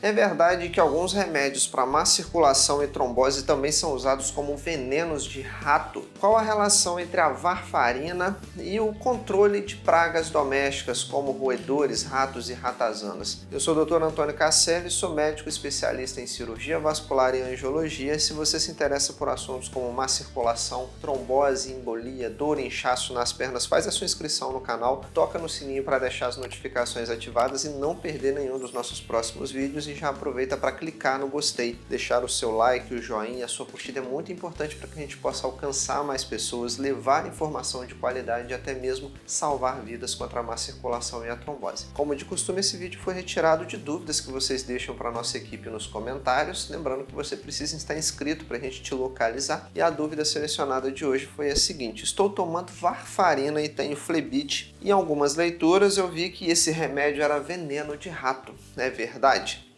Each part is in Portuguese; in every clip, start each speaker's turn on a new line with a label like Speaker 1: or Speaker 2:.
Speaker 1: É verdade que alguns remédios para má circulação e trombose também são usados como venenos de rato. Qual a relação entre a varfarina e o controle de pragas domésticas como roedores, ratos e ratazanas? Eu sou o Dr. Antônio Casselli, sou médico especialista em cirurgia vascular e angiologia. Se você se interessa por assuntos como má circulação, trombose, embolia, dor e inchaço nas pernas, faz a sua inscrição no canal, toca no sininho para deixar as notificações ativadas e não perder nenhum dos nossos próximos vídeos. E já aproveita para clicar no gostei, deixar o seu like, o joinha, a sua curtida é muito importante para que a gente possa alcançar mais pessoas, levar informação de qualidade e até mesmo salvar vidas contra a má circulação e a trombose. Como de costume, esse vídeo foi retirado de dúvidas que vocês deixam para a nossa equipe nos comentários, lembrando que você precisa estar inscrito para a gente te localizar. E a dúvida selecionada de hoje foi a seguinte: estou tomando varfarina e tenho flebite. Em algumas leituras eu vi que esse remédio era veneno de rato, é verdade?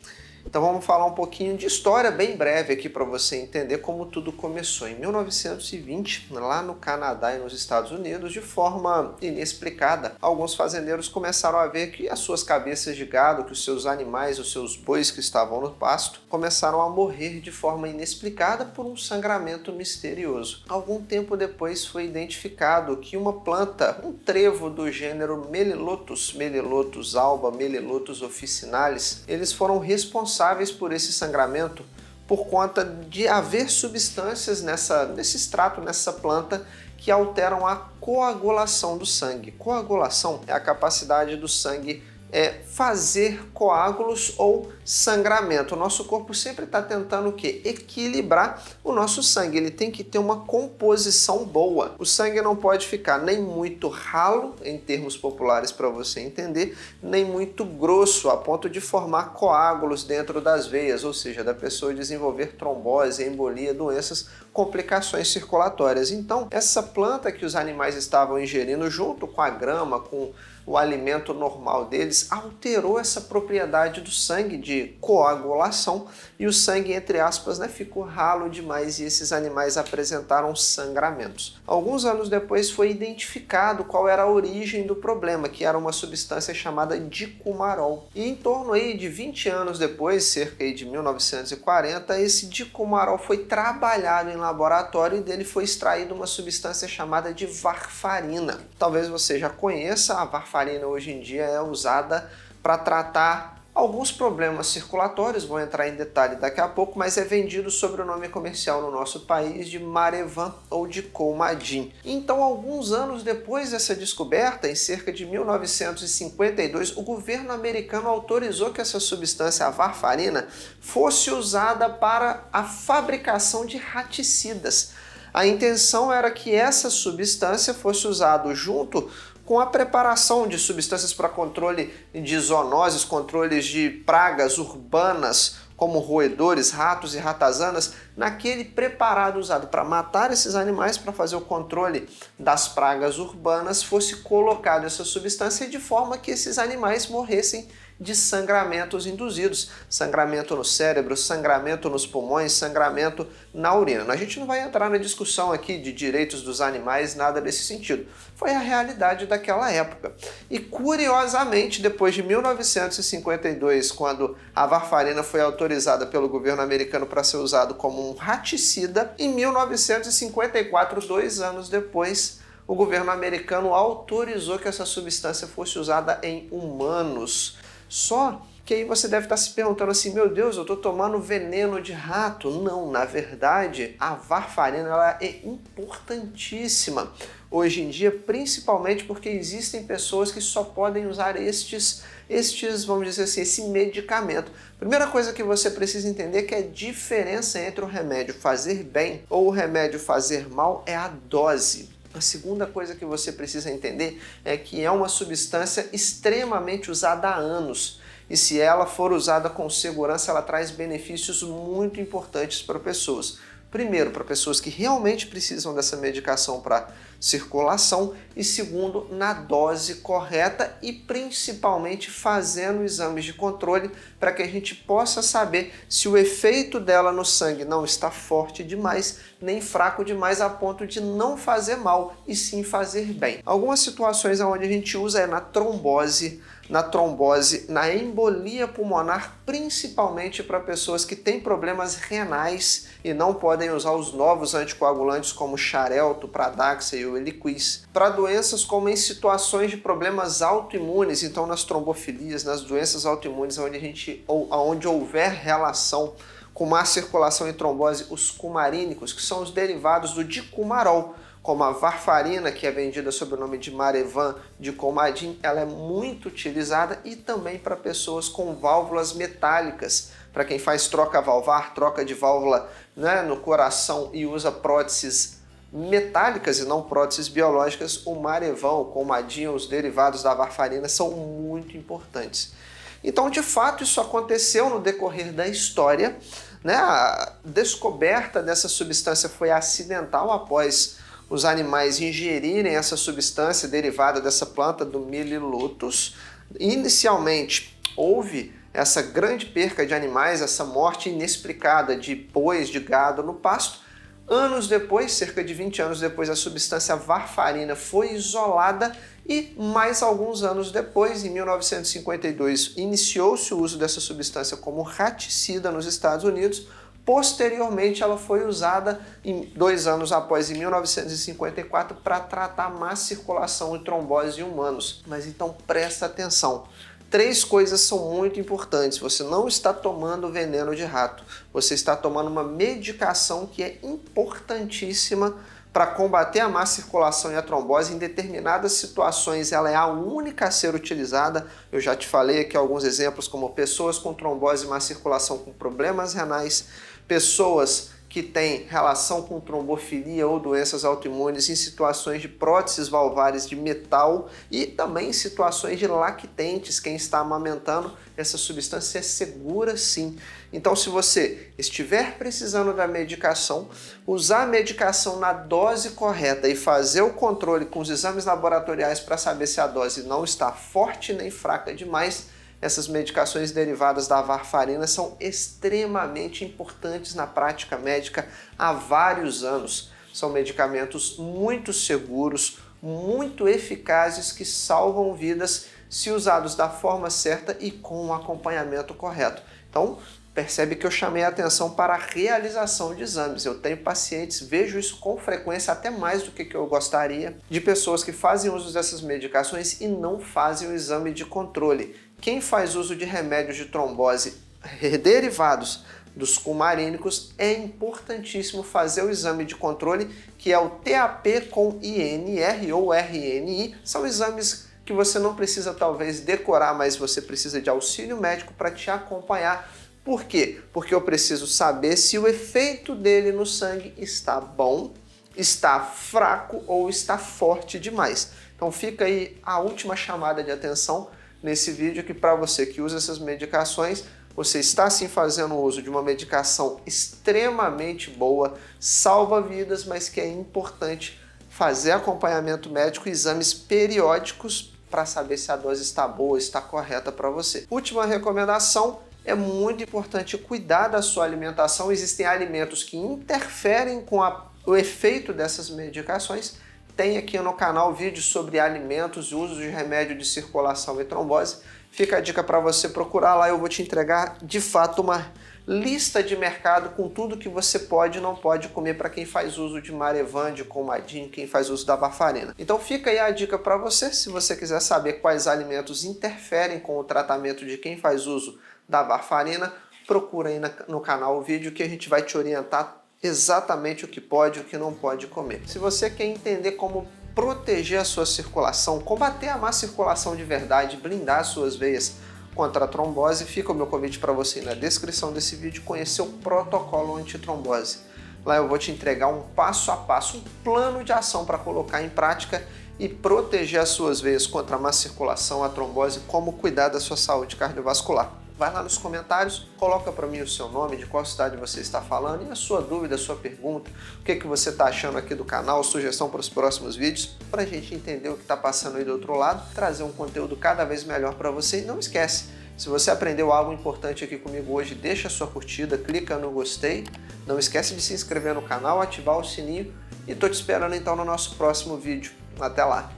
Speaker 1: Então vamos falar um pouquinho de história bem breve aqui para você entender como tudo começou. Em 1920, lá no Canadá e nos Estados Unidos, de forma inexplicada, alguns fazendeiros começaram a ver que as suas cabeças de gado, que os seus animais, os seus bois que estavam no pasto, começaram a morrer de forma inexplicada por um sangramento misterioso. Algum tempo depois foi identificado que uma planta, um trevo do gênero Melilotus alba, Melilotus officinalis, eles foram responsáveis por esse sangramento por conta de haver substâncias nesse extrato, nessa planta, que alteram a coagulação do sangue. Coagulação é a capacidade do sangue fazer coágulos ou sangramento. O nosso corpo sempre está tentando o quê? Equilibrar o nosso sangue. Ele tem que ter uma composição boa. O sangue não pode ficar nem muito ralo, em termos populares para você entender, nem muito grosso, a ponto de formar coágulos dentro das veias, ou seja, da pessoa desenvolver trombose, embolia, doenças, complicações circulatórias. Então, essa planta que os animais estavam ingerindo junto com a grama, com o alimento normal deles, alterou essa propriedade do sangue de coagulação e o sangue, entre aspas, ficou ralo demais e esses animais apresentaram sangramentos. Alguns anos depois foi identificado qual era a origem do problema, que era uma substância chamada dicumarol. E em torno aí de 20 anos depois, cerca de 1940, esse dicumarol foi trabalhado em laboratório e dele foi extraída uma substância chamada de varfarina. Talvez você já conheça, a varfarina hoje em dia é usada para tratar alguns problemas circulatórios, vou entrar em detalhe daqui a pouco, mas é vendido sob o nome comercial no nosso país de Marevan ou de Coumadin. Então, alguns anos depois dessa descoberta, em cerca de 1952, o governo americano autorizou que essa substância, a varfarina, fosse usada para a fabricação de raticidas. A intenção era que essa substância fosse usada junto com a preparação de substâncias para controle de zoonoses, controles de pragas urbanas, como roedores, ratos e ratazanas, naquele preparado usado para matar esses animais, para fazer o controle das pragas urbanas, fosse colocado essa substância de forma que esses animais morressem de sangramentos induzidos, sangramento no cérebro, sangramento nos pulmões, sangramento na urina. A gente não vai entrar na discussão aqui de direitos dos animais, nada desse sentido. Foi a realidade daquela época. E curiosamente, depois de 1952, quando a varfarina foi autorizada pelo governo americano para ser usado como um raticida, em 1954, 2 anos depois, o governo americano autorizou que essa substância fosse usada em humanos. Só que aí você deve estar se perguntando assim: meu Deus, eu estou tomando veneno de rato. Não, na verdade, a varfarina ela é importantíssima hoje em dia, principalmente porque existem pessoas que só podem usar estes, vamos dizer assim, esse medicamento. Primeira coisa que você precisa entender é que a diferença entre o remédio fazer bem ou o remédio fazer mal é a dose. A segunda coisa que você precisa entender é que é uma substância extremamente usada há anos. E se ela for usada com segurança, ela traz benefícios muito importantes para pessoas. Primeiro, para pessoas que realmente precisam dessa medicação para circulação, e segundo, na dose correta e principalmente fazendo exames de controle para que a gente possa saber se o efeito dela no sangue não está forte demais nem fraco demais a ponto de não fazer mal e sim fazer bem. Algumas situações onde a gente usa é na trombose, na trombose, na embolia pulmonar, principalmente para pessoas que têm problemas renais e não podem usar os novos anticoagulantes como Xarelto, Pradaxa e o Eliquis. Para doenças como em situações de problemas autoimunes, então nas trombofilias, nas doenças autoimunes onde houver relação com má circulação e trombose, os cumarínicos, que são os derivados do dicumarol, como a varfarina, que é vendida sob o nome de Marevan, de Coumadin, ela é muito utilizada, e também para pessoas com válvulas metálicas, para quem faz troca valvar, troca de válvula, né, no coração e usa próteses metálicas e não próteses biológicas, o Marevan, o Coumadin, os derivados da varfarina são muito importantes. Então, de fato, isso aconteceu no decorrer da história, né? A descoberta dessa substância foi acidental após os animais ingerirem essa substância derivada dessa planta do Melilotus. Inicialmente, houve essa grande perca de animais, essa morte inexplicada de bois, de gado no pasto. Anos depois, cerca de 20 anos depois, a substância varfarina foi isolada e mais alguns anos depois, em 1952, iniciou-se o uso dessa substância como raticida nos Estados Unidos. Posteriormente, ela foi usada 2 anos após, em 1954, para tratar má circulação e trombose em humanos. Mas então presta atenção. 3 coisas são muito importantes. Você não está tomando veneno de rato. Você está tomando uma medicação que é importantíssima para combater a má circulação e a trombose. Em determinadas situações, ela é a única a ser utilizada. Eu já te falei aqui alguns exemplos, como pessoas com trombose e má circulação com problemas renais, pessoas que têm relação com trombofilia ou doenças autoimunes em situações de próteses valvares de metal e também em situações de lactentes. Quem está amamentando, essa substância é segura sim. Então, se você estiver precisando da medicação, usar a medicação na dose correta e fazer o controle com os exames laboratoriais para saber se a dose não está forte nem fraca demais, essas medicações derivadas da varfarina são extremamente importantes na prática médica há vários anos. São medicamentos muito seguros, muito eficazes, que salvam vidas se usados da forma certa e com o acompanhamento correto. Então, percebe que eu chamei a atenção para a realização de exames. Eu tenho pacientes, vejo isso com frequência, até mais do que eu gostaria, de pessoas que fazem uso dessas medicações e não fazem o exame de controle. Quem faz uso de remédios de trombose derivados dos cumarínicos, é importantíssimo fazer o exame de controle, que é o TAP com INR ou RNI. São exames que você não precisa talvez decorar, mas você precisa de auxílio médico para te acompanhar. Por quê? Porque eu preciso saber se o efeito dele no sangue está bom, está fraco ou está forte demais. Então fica aí a última chamada de atenção nesse vídeo, que para você que usa essas medicações, você está sim fazendo uso de uma medicação extremamente boa, salva vidas, mas que é importante fazer acompanhamento médico e exames periódicos para saber se a dose está boa, está correta para você. Última recomendação: é muito importante cuidar da sua alimentação. Existem alimentos que interferem com o efeito dessas medicações. Tem aqui no canal vídeos sobre alimentos e uso de remédio de circulação e trombose. Fica a dica para você procurar lá, eu vou te entregar de fato uma lista de mercado com tudo que você pode e não pode comer para quem faz uso de Marevan, de Coumadin, quem faz uso da varfarina. Então fica aí a dica para você, se você quiser saber quais alimentos interferem com o tratamento de quem faz uso da varfarina, procura aí no canal o vídeo que a gente vai te orientar exatamente o que pode e o que não pode comer. Se você quer entender como proteger a sua circulação, combater a má circulação de verdade, blindar as suas veias contra a trombose, fica o meu convite para você ir na descrição desse vídeo conhecer o protocolo antitrombose. Lá eu vou te entregar um passo a passo, um plano de ação para colocar em prática e proteger as suas veias contra a má circulação, a trombose, como cuidar da sua saúde cardiovascular. Vai lá nos comentários, coloca para mim o seu nome, de qual cidade você está falando e a sua dúvida, a sua pergunta, o que você está achando aqui do canal, sugestão para os próximos vídeos, para a gente entender o que está passando aí do outro lado, trazer um conteúdo cada vez melhor para você. E não esquece, se você aprendeu algo importante aqui comigo hoje, deixa a sua curtida, clica no gostei, não esquece de se inscrever no canal, ativar o sininho e estou te esperando então no nosso próximo vídeo. Até lá!